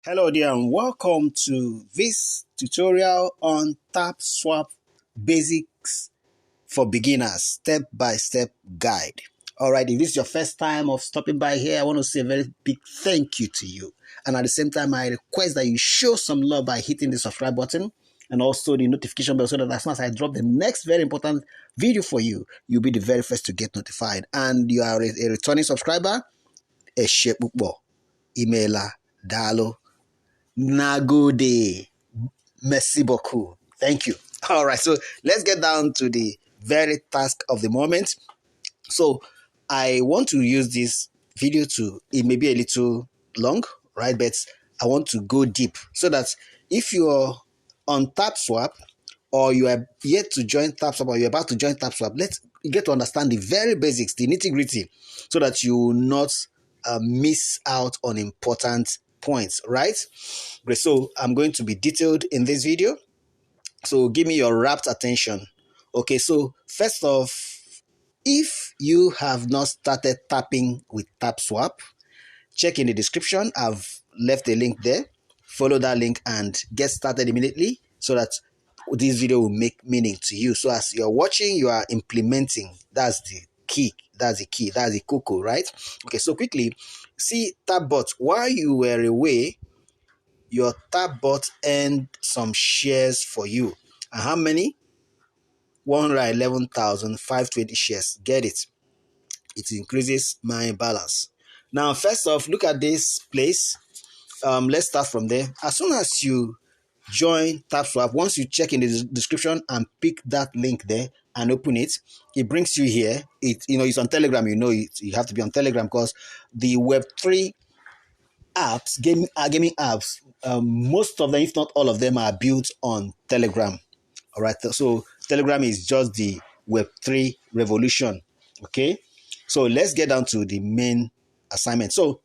Hello there and welcome to this tutorial on TAPSWAP Basics for Beginners step-by-step guide. Alright, if this is your first time of stopping by here, I want to say a very big thank you to you. And at the same time, I request that you show some love by hitting the subscribe button and also the notification bell so that as soon as I drop the next very important video for you, you'll be the very first to get notified. And you are a returning subscriber, a shepukbo, emailer, dalo. Nagode. Merci beaucoup. Thank you. All right, so let's get down to the very task of the moment. So I want to use this video it may be a little long, right? But I want to go deep so that if you're on TAPSWAP or you are yet to join TAPSWAP or you're about to join TAPSWAP, let's get to understand the very basics, the nitty-gritty, so that you will not miss out on important points, right? Great. So I'm going to be detailed in this video, so give me your rapt attention. Okay, so first off, if you have not started tapping with TAPSWAP, check in the description. I've left a link there. Follow that link and get started immediately so that this video will make meaning to you. So as you're watching, you are implementing. That's the key. That's the cocoa, right? Okay, so quickly, see TAPBot. While you were away, your TAPBot earned some shares for you. And how many? 111,520 shares. Get it? It increases my balance. Now, first off, look at this place. Let's start from there. As soon as you join TAPSWAP, once you check in the description and pick that link there and open it, it brings you here. It's on Telegram. You have to be on Telegram because the Web3 apps, gaming apps, most of them, if not all of them, are built on Telegram. All right, so Telegram is just the Web3 revolution. Okay, so let's get down to the main assignment. So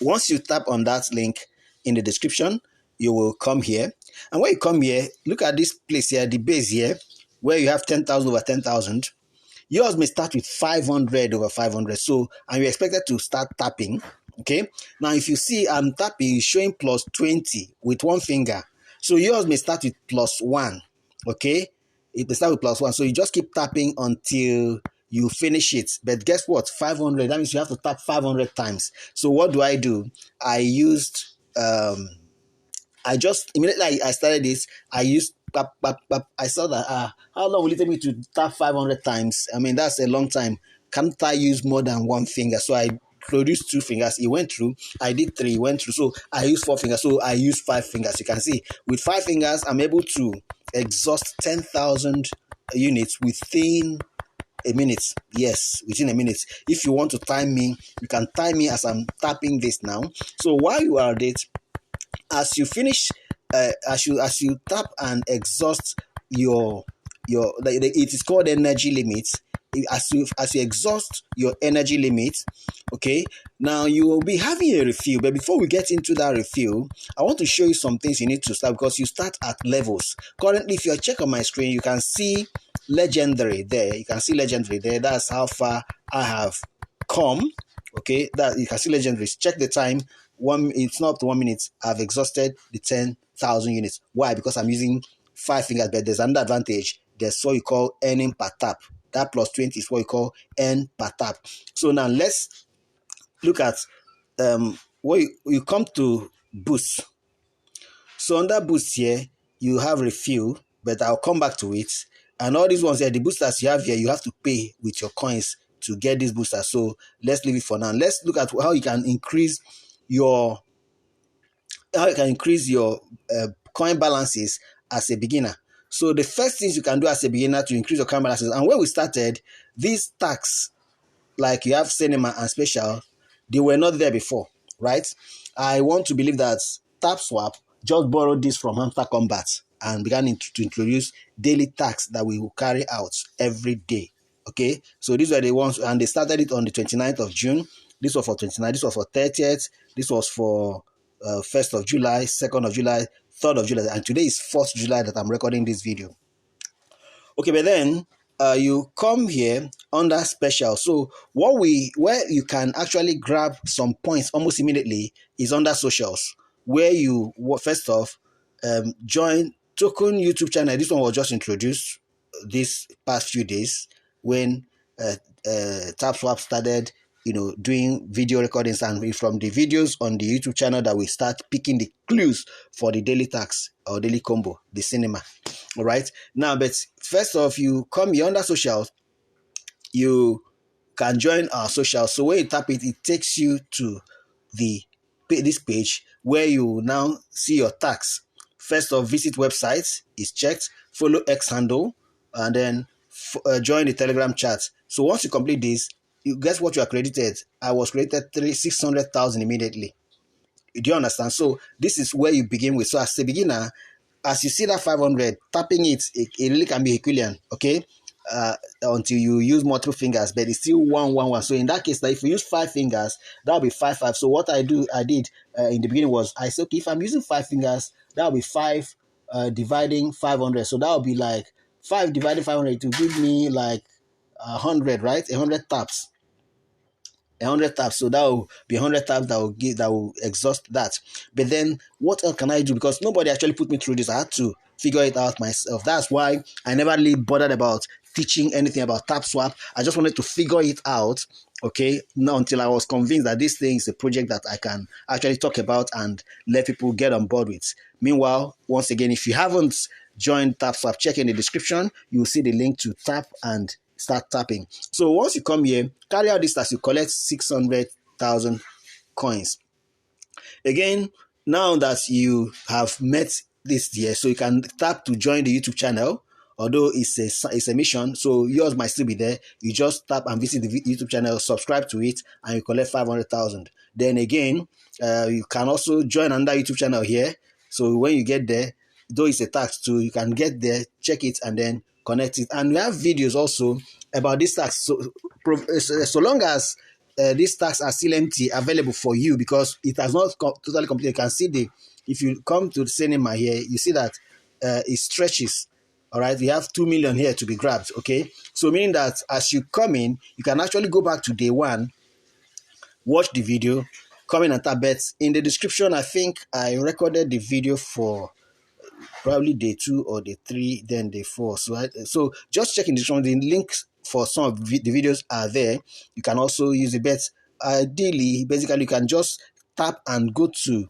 once you tap on that link in the description, you will come here. And when you come here, look at this place here, the base here, where you have 10,000 over 10,000. Yours may start with 500 over 500. So, and you're expected to start tapping. Okay. Now, if you see I'm tapping, it's showing plus 20 with one finger. So yours may start with plus 1. Okay. It may start with plus 1. So you just keep tapping until you finish it. But guess what? 500. That means you have to tap 500 times. So what do? I used, I just, immediately I started this, I used tap. I saw that, how long will it take me to tap 500 times? I mean, that's a long time. Can't I use more than one finger? So I produced 2 fingers. It went through. I did 3. It went through. So I used 4 fingers. So I used 5 fingers. You can see with 5 fingers, I'm able to exhaust 10,000 units within a minute. Yes, within a minute. If you want to time me, you can time me as I'm tapping this now. So while you are at it, as you finish, as you tap and exhaust it is called energy limit. As you exhaust your energy limit, okay, now you will be having a refill. But before we get into that refill, I want to show you some things you need to start, because you start at levels. Currently, if you check on my screen, you can see legendary there. You can see legendary there. That's how far I have come. Okay, that you can see legendary. Check the time. It's not up to 1 minute. I've exhausted the 10,000 units. Why? Because I'm using 5 fingers. But there's another advantage. There's what you call earning per tap. That plus 20 is what you call earn per tap. So now let's look at what you come to boost. So under boost here, you have refill, but I'll come back to it. And all these ones here, the boosters you have here, you have to pay with your coins to get these boosters. So let's leave it for now. Let's look at how you can increase your coin balances as a beginner. So the first things you can do as a beginner to increase your coin balances, and when we started, these tags, like you have cinema and special, they were not there before, right? I want to believe that TAPSWAP just borrowed this from Hamster Combat and began to introduce daily tags that we will carry out every day. Okay, so these were the ones, and they started it on the 29th of June. This was for 29th, this was for 30th, this was for 1st of July, 2nd of July, 3rd of July, and today is 4th July that I'm recording this video. Okay, but then you come here under special. So where you can actually grab some points almost immediately is under socials. where you first off join token YouTube channel. This one was just introduced this past few days when TAPSWAP started, doing video recordings, and from the videos on the YouTube channel that we start picking the clues for the daily tax or daily combo, the cinema. All right. Now, but first off, you come here under socials, you can join our social. So when you tap it, it takes you to this page where you now see your tax. First off, visit websites is checked, follow X handle, and then join the Telegram chat. So once you complete this, you guess what you are credited. I was credited 600,000 immediately. Do you understand? So this is where you begin with. So as a beginner, as you see that 500, tapping it really can be Herculean, okay? Until you use multiple fingers, but it's still 111. So in that case, if you use 5 fingers, that'll be 5 5. So what I did in the beginning was I said, okay, if I'm using 5 fingers, that'll be 5 dividing 500. So that'll be like 5 dividing 500 to give me like 100, right? 100 taps. 100 taps, so that will be 100 taps that will exhaust that. But then what else can I do? Because nobody actually put me through this. I had to figure it out myself. That's why I never really bothered about teaching anything about TAPSWAP. I just wanted to figure it out, okay, not until I was convinced that this thing is a project that I can actually talk about and let people get on board with. Meanwhile, once again, if you haven't joined TAPSWAP, check in the description. You'll see the link to tap and start tapping. So once you come here, carry out this task, you collect 600,000 coins. Again, now that you have met this year, so you can tap to join the YouTube channel. Although it's a mission, so yours might still be there. You just tap and visit the YouTube channel, subscribe to it, and you collect 500,000. Then again, you can also join another YouTube channel here. So when you get there, though it's a tax too, you can get there, check it, and then connect it. And we have videos also about this tax. So long as these tax are still empty, available for you, because it has not totally completed. You can see if you come to the cinema here, you see that it stretches. All right, we have 2 million here to be grabbed. Okay, so meaning that as you come in, you can actually go back to day one, watch the video, come in and tap bets. In the description, I think I recorded the video for probably day 2 or day 3, then day 4. So just check in the description. The links for some of the videos are there. You can also use the bets. Ideally, basically, you can just tap and go to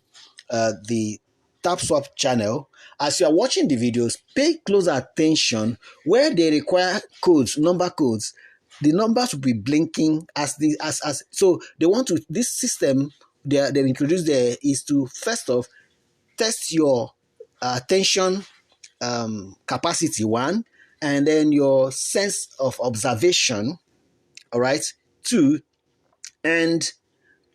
the TAPSWAP channel. As you are watching the videos, pay close attention where they require codes, number codes. The numbers will be blinking so they want to, this system they introduced there is to first off test your attention capacity, one, and then your sense of observation, all right, two, and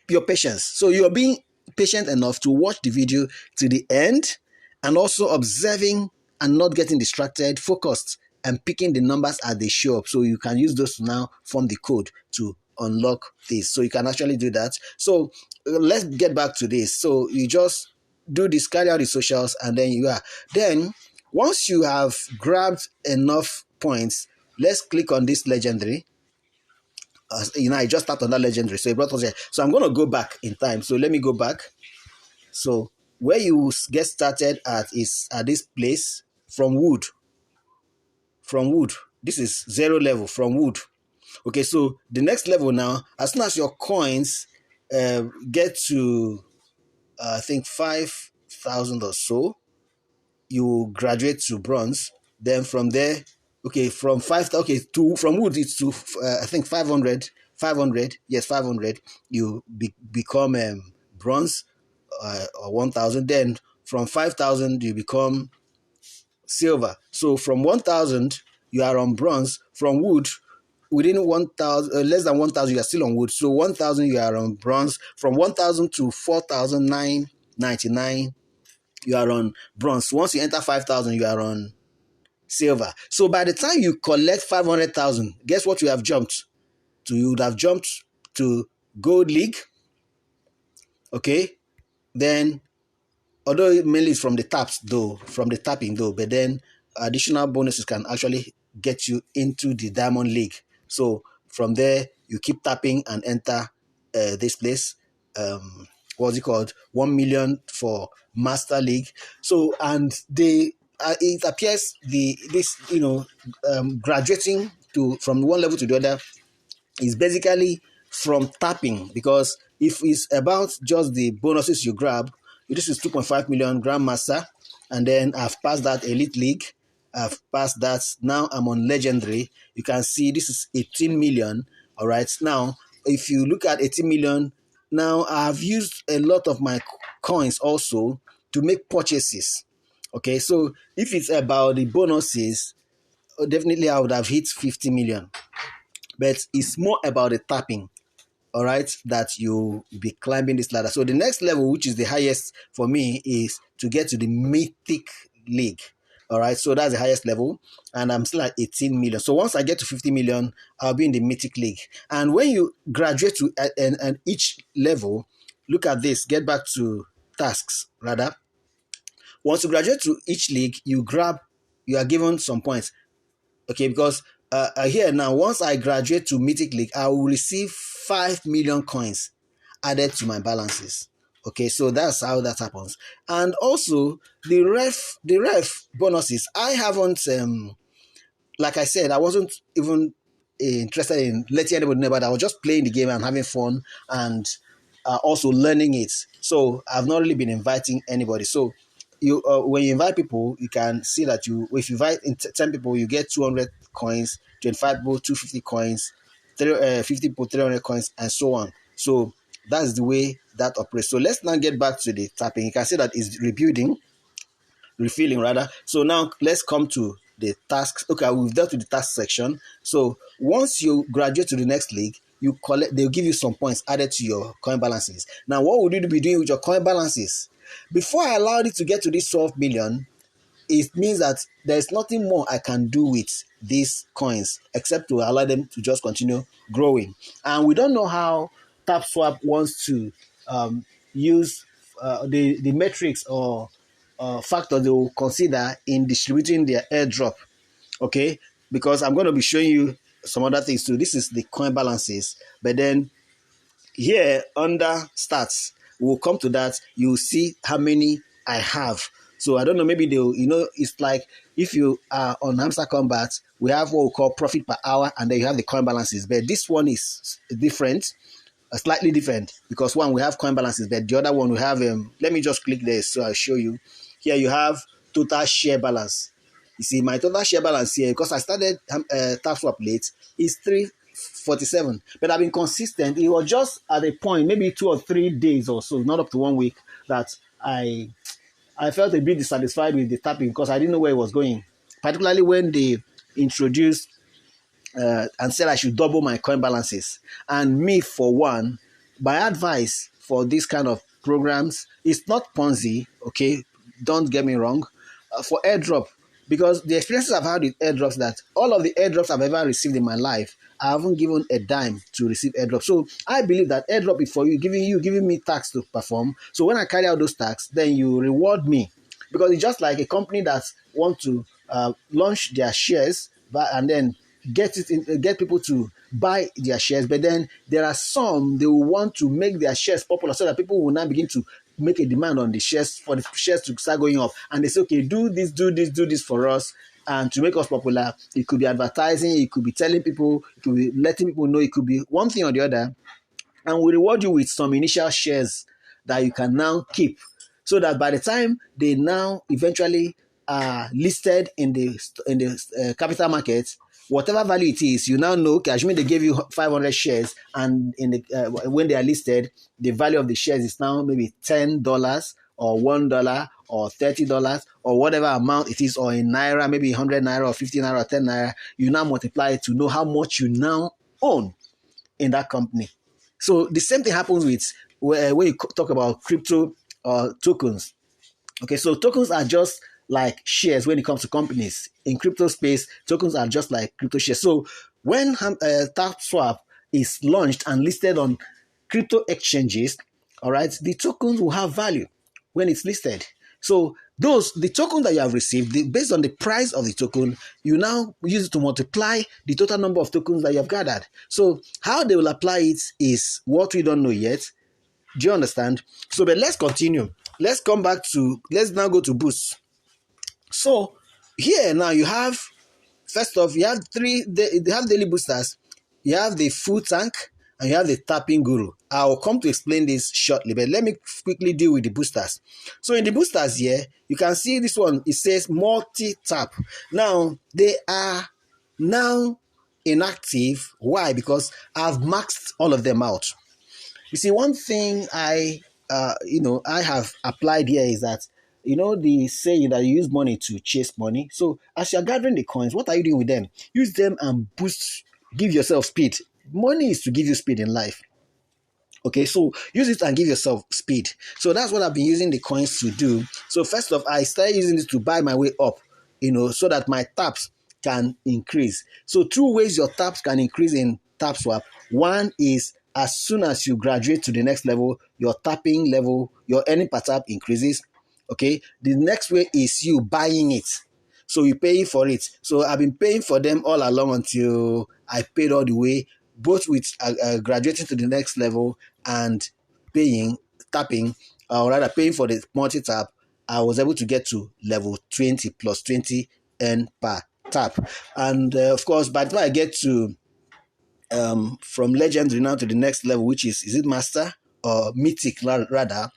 your patience. So you're being patient enough to watch the video to the end, and also observing and not getting distracted, focused, and picking the numbers as they show up. So you can use those to now form the code to unlock this. So you can actually do that. So let's get back to this. So you just do this, carry out the socials, and then then once you have grabbed enough points, let's click on this legendary. I just tapped on that legendary, so it brought us here. So I'm going to go back in time. So let me go back. So where you get started at is at this place from wood. From wood. This is 0 level from wood. Okay, so the next level now, as soon as your coins get to, I think 5,000 or so, you graduate to bronze. Then from there, okay, from from wood it's to I think 500, yes, 500. You become bronze, or 1,000. Then from 5,000 you become silver. So from 1,000 you are on bronze. From wood, within 1,000, less than 1,000 you are still on wood. So 1,000 you are on bronze. From 1,000 to 4,999 you are on bronze. Once you enter 5,000 you are on silver. So by the time you collect 500,000, guess what you have jumped to? You would have jumped to gold league. Okay, then although mainly from the tapping though, but then additional bonuses can actually get you into the diamond league. So from there you keep tapping and enter this place. what's it called, 1 million for Master League. So, and they it appears graduating to from one level to the other is basically from tapping, because if it's about just the bonuses you grab, this is 2.5 million Grandmaster, and then I've passed that Elite League, I've passed that, now I'm on Legendary. You can see this is 18 million. All right, now if you look at 18 million, now I've used a lot of my coins also to make purchases. Okay, so if it's about the bonuses, definitely I would have hit 50 million, but it's more about the tapping, all right, that you be climbing this ladder. So the next level, which is the highest for me, is to get to the Mythic League. All right, so that's the highest level, and I'm still at 18 million. So once I get to 50 million, I'll be in the Mythic League. And when you graduate to and each level, look at this, get back to tasks rather. Once you graduate to each league, you are given some points. Okay, because here now, once I graduate to Mythic League, I will receive 5 million coins added to my balances. Okay, so that's how that happens. And also the ref bonuses, I haven't like I said, I wasn't even interested in letting anybody know about it. I was just playing the game and having fun, and also learning it. So I've not really been inviting anybody. So you when you invite people, you can see that if you invite 10 people, you get 200 coins, 25 people 250 coins, 50 people 300 coins, and so on. So that's the way that operates. So let's now get back to the tapping. You can see that it's refilling rather. So now let's come to the tasks. Okay, we've dealt with the task section. So once you graduate to the next league, they'll give you some points added to your coin balances. Now, what would you be doing with your coin balances? Before I allowed it to get to this 12 million, it means that there's nothing more I can do with these coins except to allow them to just continue growing. And we don't know how TAPSWAP wants to use the metrics or factors they will consider in distributing their airdrop. Okay, because I'm going to be showing you some other things too. This is the coin balances, but then here under stats, we'll come to that. You'll see how many I have. So I don't know, maybe they'll, it's like if you are on Hamster Combat, we have what we call profit per hour, and then you have the coin balances. But this one is different, slightly different, because one, we have coin balances, but the other one we have, let me just click this so I'll show you. Here you have total share balance. You see my total share balance here, because I started TAPSWAP late, is 347, but I've been consistent. It was just at a point, maybe 2 or 3 days or so, not up to 1 week, that I felt a bit dissatisfied with the tapping, because I didn't know where it was going, particularly when they introduced and said I should double my coin balances. And me, for one, my advice for this kind of programs is not Ponzi, okay? Don't get me wrong, for airdrop, because the experiences I've had with airdrops, that all of the airdrops I've ever received in my life, I haven't given a dime to receive airdrop. So I believe that airdrop is for giving me tasks to perform. So when I carry out those tasks, then you reward me, because it's just like a company that wants to launch their shares, and then get people to buy their shares, but then there are some they will want to make their shares popular, so that people will now begin to make a demand on the shares, for the shares to start going up, and they say, okay, do this for us, and to make us popular. It could be advertising, it could be telling people, it could be letting people know, it could be one thing or the other, and we reward you with some initial shares that you can now keep, so that by the time they now eventually are listed in the capital market, whatever value it is, you now know, okay, assuming they gave you 500 shares, and in the when they are listed, the value of the shares is now maybe $10 or $1 or $30 or whatever amount it is, or in naira, maybe 100 naira or 50 naira or 10 naira, you now multiply it to know how much you now own in that company. So the same thing happens with when you talk about crypto tokens. Okay, so tokens are just like shares when it comes to companies. In crypto space, tokens are just like crypto shares. So when TAPSWAP is launched and listed on crypto exchanges, all right, the tokens will have value when it's listed. So the token that you have received, based on the price of the token, you now use it to multiply the total number of tokens that you have gathered. So how they will apply it is what we don't know yet. Do you understand? So, but let's continue. Let's now go to boost. So here now you have, first off, you have they have daily boosters, you have the full tank, and you have the tapping guru. I'll come to explain this shortly, but let me quickly deal with the boosters. So in the boosters here, you can see this one, it says multi-tap. Now, they are now inactive. Why? Because I've maxed all of them out. You see, one thing I have applied here is that, the saying that you use money to chase money. So as you're gathering the coins, what are you doing with them? Use them and boost, give yourself speed. Money is to give you speed in life. Okay, so use it and give yourself speed. So that's what I've been using the coins to do. So first off, I started using this to buy my way up, so that my taps can increase. So two ways your taps can increase in TAPSWAP. One is, as soon as you graduate to the next level, your tapping level, your earning per tap increases. Okay, the next way is you buying it. So you pay for it. So I've been paying for them all along until I paid all the way, both with graduating to the next level and tapping, or rather paying for the multi-tap. I was able to get to level 20 plus 20 N per tap. And of course, by the time I get to from legendary now to the next level, which is it master or mythic rather,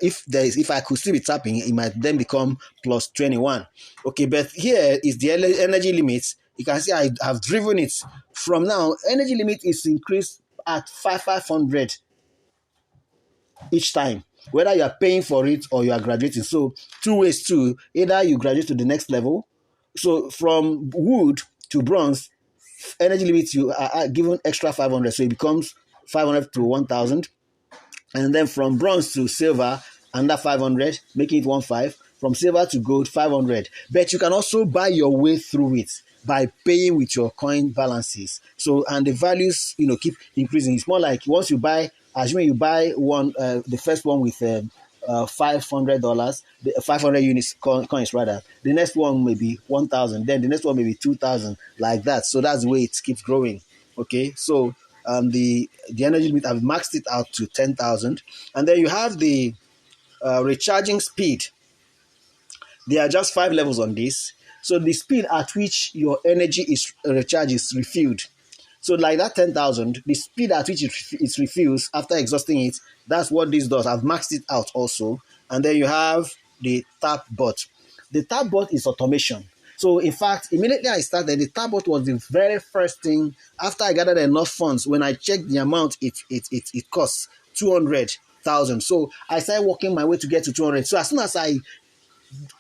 if I could still be tapping, it might then become plus 21. Okay, but here is the energy limit. You can see I have driven it from now. Energy limit is increased at 500 each time, whether you are paying for it or you are graduating. So two ways too. Either you graduate to the next level. So from wood to bronze, energy limit, you are given extra 500, so it becomes 500 to 1000. And then from bronze to silver, under 500, making it 15. From silver to gold, 500. But you can also buy your way through it by paying with your coin balances. So, and the values, keep increasing. It's more like once you buy, assuming you buy one, the first one with $500, 500 units coins rather. The next one may be 1,000. Then the next one may be 2,000, like that. So that's the way it keeps growing. Okay, so the energy limit, I've maxed it out to 10,000, and then you have the recharging speed. There are just 5 levels on this. So the speed at which your energy is recharged is refilled. So like that 10,000, the speed at which it's refused after exhausting it, that's what this does. I've maxed it out also. And then you have the tap bot. The tap bot is automation. So in fact, immediately I started, the tap bot was the very first thing after I gathered enough funds. When I checked the amount, it costs 200,000. So I started working my way to get to 200. So as soon as I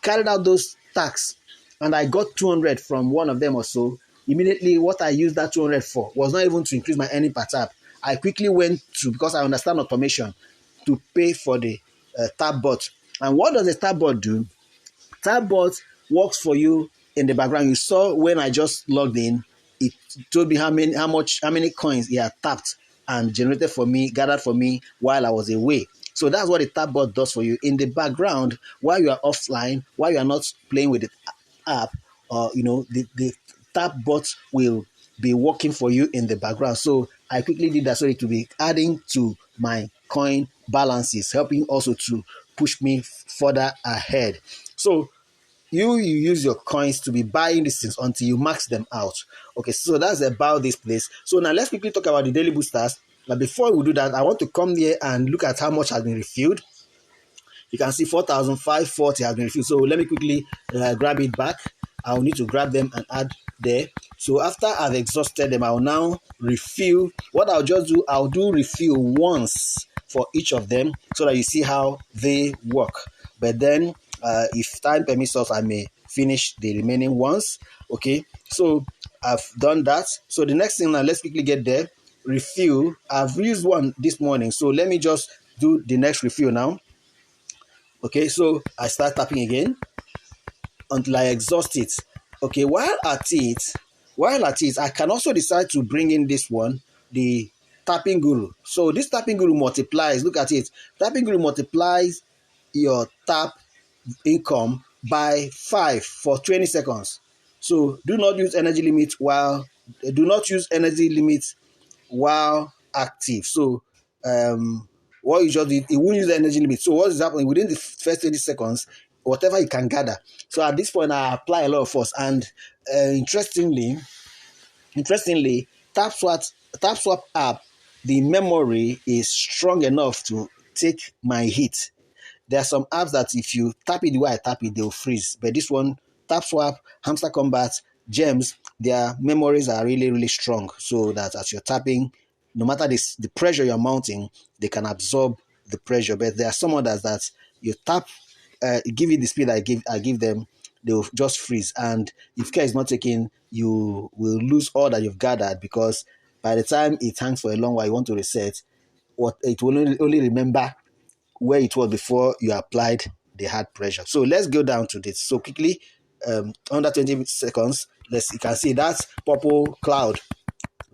carried out those tasks and I got 200 from one of them or so, immediately what I used that 200 for was not even to increase my earning per tap. I quickly went to, because I understand automation, to pay for the tap bot. And what does the tap bot do? Tap bot works for you in the background. You saw when I just logged in, it told me how many coins it had tapped and generated for me, gathered for me while I was away. So that's what the tap bot does for you in the background while you are offline, while you are not playing with the app. The tap bot will be working for you in the background. So I quickly did that so it will be adding to my coin balances, helping also to push me further ahead. So you use your coins to be buying these things until you max them out. Okay, so that's about this place. So now let's quickly talk about the daily boosters. But before we do that, I want to come here and look at how much has been refilled. You can see 4,540 has been refilled. So let me quickly grab it back. I'll need to grab them and add there. So after I've exhausted them, I'll now refill. What I'll just do, I'll do refill once for each of them so that you see how they work. But then if time permits us, I may finish the remaining ones. Okay, so I've done that. So the next thing now, let's quickly get there. Refill. I've used one this morning, so let me just do the next refill now. Okay, so I start tapping again until I exhaust it. Okay, while at it, I can also decide to bring in this one, the tapping guru. So this tapping guru multiplies, look at it. Tapping guru multiplies your tap income by 5 for 20 seconds. So do not use energy limit while active. So what you just did, it won't use the energy limit. So what is happening within the first 20 seconds, whatever you can gather. So at this point, I apply a lot of force. And interestingly, TAPSWAP app, the memory is strong enough to take my hit. There are some apps that if you tap it the way I tap it, they'll freeze. But this one, TAPSWAP, Hamster Combat, Gems, their memories are really, really strong. So that as you're tapping, no matter the pressure you're mounting, they can absorb the pressure. But there are some others that you tap, give it the speed I give them, they'll just freeze. And if care is not taken, you will lose all that you've gathered, because by the time it hangs for a long while, you want to reset, what it will only remember where it was before you applied the hard pressure. So let's go down to this. So quickly, under 20 seconds, you can see that purple cloud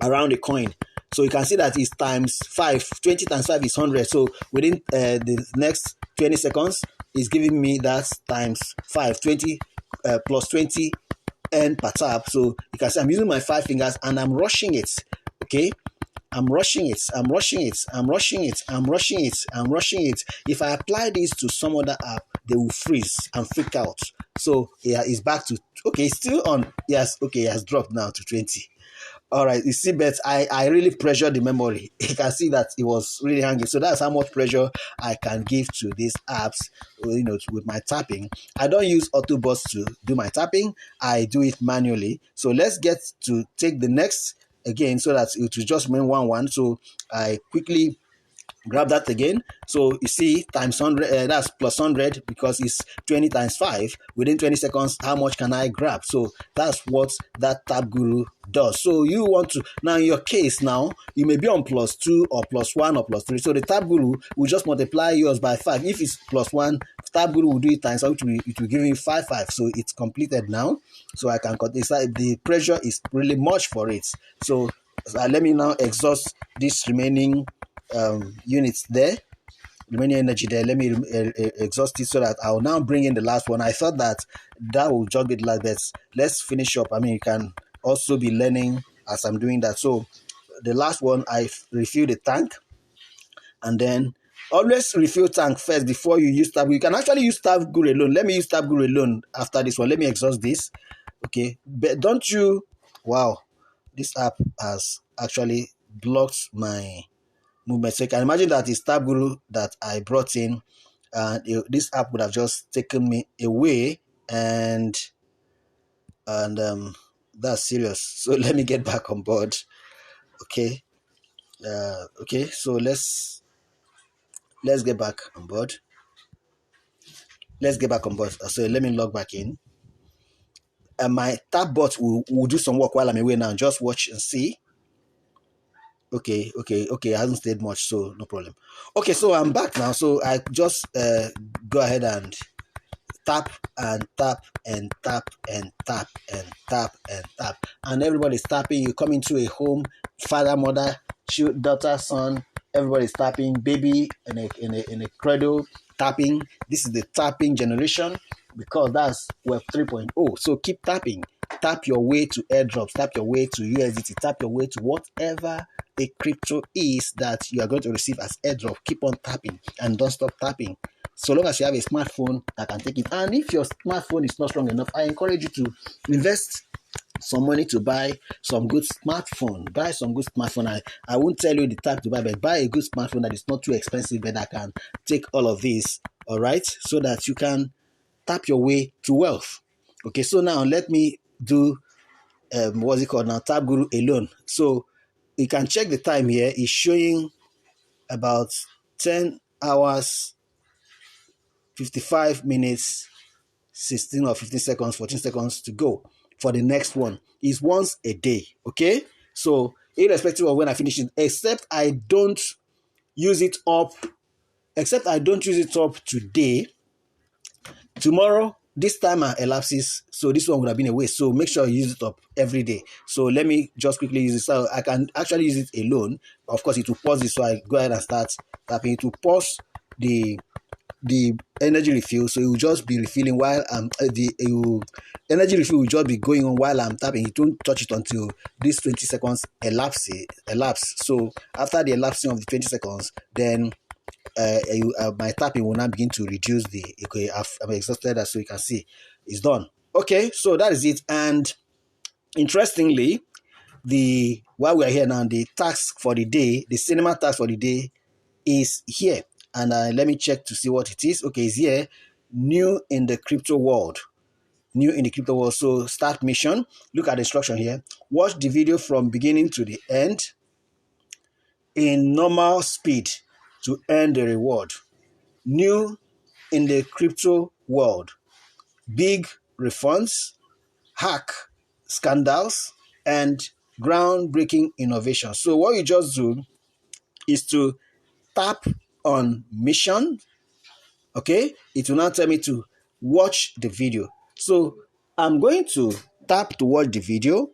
around the coin. So you can see that it's times 5. 20 times 5 is 100. So within the next 20 seconds, it's giving me that times 5. 20 plus 20 N per tap. So you can see I'm using my 5 fingers and I'm rushing it. Okay. I'm rushing it. If I apply this to some other app, they will freeze and freak out. So yeah, it's back to, okay, it's still on. Yes, okay, it has dropped now to 20. All right, you see, but I really pressured the memory. You can see that it was really hanging. So that's how much pressure I can give to these apps, with my tapping. I don't use Autobots to do my tapping. I do it manually. So let's get to take the next again, so that it will just remain 1-1. So I quickly grab that again. So you see, times 100, that's plus 100, because it's 20 times 5. Within 20 seconds, how much can I grab? So that's what that Tap Guru does. So you want to, now in your case, now you may be on +2 or +1 or +3. So the Tap Guru will just multiply yours by 5. If it's +1, Tap Guru will do it times, it will give you 5. So it's completed now. So I can decide the pressure is really much for it. So let me now exhaust this remaining units there, remaining energy there. Let me exhaust it, so that I'll now bring in the last one. I thought that will just be the last, but let's finish up. I mean, you can also be learning as I'm doing that. So the last one, I refill the tank, and then always refill tank first before you use Tap. You can actually use Tap Guru alone. Let me use Tap Guru alone after this one. Let me exhaust this. Okay, but don't you, wow, this app has actually blocked my movement. So you can imagine that it's Tap Guru that I brought in, and this app would have just taken me away, and that's serious. So let me get back on board. Okay. Okay, so let's get back on board. So let me log back in. And my Tap bot will do some work while I'm away now. Just watch and see. Okay, it hasn't stayed much, so no problem. Okay, so I'm back now. So I just go ahead and tap and tap and tap and tap and tap and tap, and everybody's tapping. You come into a home, father, mother, daughter, son, everybody's tapping, baby in a cradle tapping. This is the tapping generation, because that's Web 3.0. So keep tapping. Tap your way to airdrops, tap your way to USDT, tap your way to whatever a crypto is that you are going to receive as airdrop. Keep on tapping and don't stop tapping, so long as you have a smartphone that can take it. And if your smartphone is not strong enough, I encourage you to invest some money to buy some good smartphone. I won't tell you the type to buy, but buy a good smartphone that is not too expensive, but that can take all of this, all right, so that you can tap your way to wealth. Okay, so now let me do what's it called now, Tap Guru alone. So you can check the time here. It's showing about 10 hours 55 minutes 16 or 15 seconds 14 seconds to go for the next one. Is once a day. Okay, so irrespective of when I finish it, except I don't use it up today, tomorrow this timer elapses, so this one would have been a waste. So make sure you use it up every day. So let me just quickly use it. So I can actually use it alone. Of course, it will pause it, so I go ahead and start tapping. It will pause the energy refill, so it will just be refilling while energy refill will just be going on while I'm tapping. It won't touch it until this 20 seconds elapse. So after the elapsing of the 20 seconds, then my tapping will now begin to reduce the. Okay, I've exhausted that, so you can see it's done. Okay, so that is it. And interestingly, while we are here now, the task for the day, the cinema task for the day is here. And let me check to see what it is. Okay, it's here. New in the crypto world. New in the crypto world. So start mission. Look at the instruction here. Watch the video from beginning to the end in normal speed to earn the reward. New in the crypto world. Big refunds, hack scandals, and groundbreaking innovation. So what you just do is to tap on mission. Okay, it will now tell me to watch the video. So I'm going to tap to watch the video,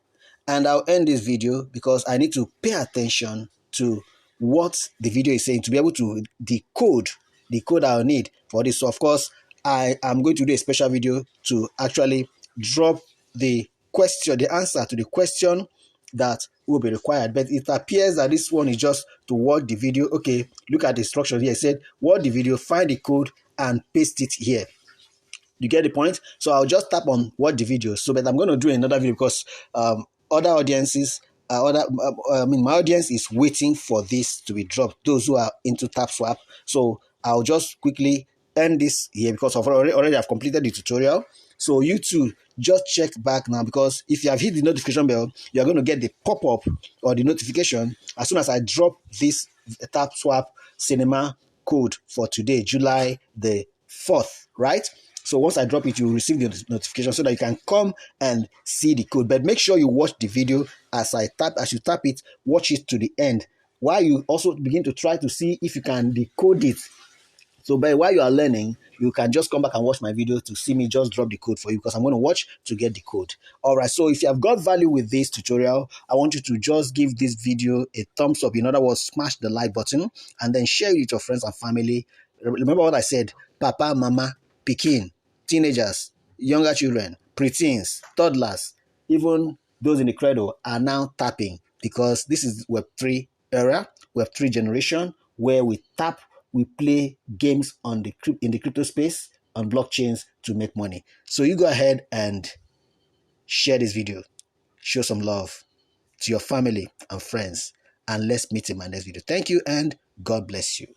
and I'll end this video because I need to pay attention to what the video is saying to be able to decode the code I'll need for this. So of course, I am going to do a special video to actually drop the question, the answer to the question that will be required. But it appears that this one is just to watch the video. Okay, look at the instruction here. It said watch the video, find the code, and paste it here. You get the point? So I'll just tap on watch the video. So, but I'm going to do another video because other audiences, my audience is waiting for this to be dropped. Those who are into TAPSWAP. So I'll just quickly end this here because I've already have completed the tutorial. So you too, just check back now, because if you have hit the notification bell, you're going to get the pop-up or the notification as soon as I drop this TAPSWAP cinema code for today, July the 4th, right? So once I drop it, you will receive the notification so that you can come and see the code. But make sure you watch the video as you tap it, watch it to the end, while you also begin to try to see if you can decode it. So while you are learning, you can just come back and watch my video to see me just drop the code for you, because I'm going to watch to get the code. All right, so if you have got value with this tutorial, I want you to just give this video a thumbs up. In other words, smash the like button and then share it with your friends and family. Remember what I said: Papa, Mama, Pikin, teenagers, younger children, preteens, toddlers, even those in the cradle are now tapping, because this is Web3 era, Web3 generation, where we tap, we play games in the crypto space, on blockchains, to make money. So you go ahead and share this video, show some love to your family and friends, and let's meet in my next video. Thank you, and God bless you.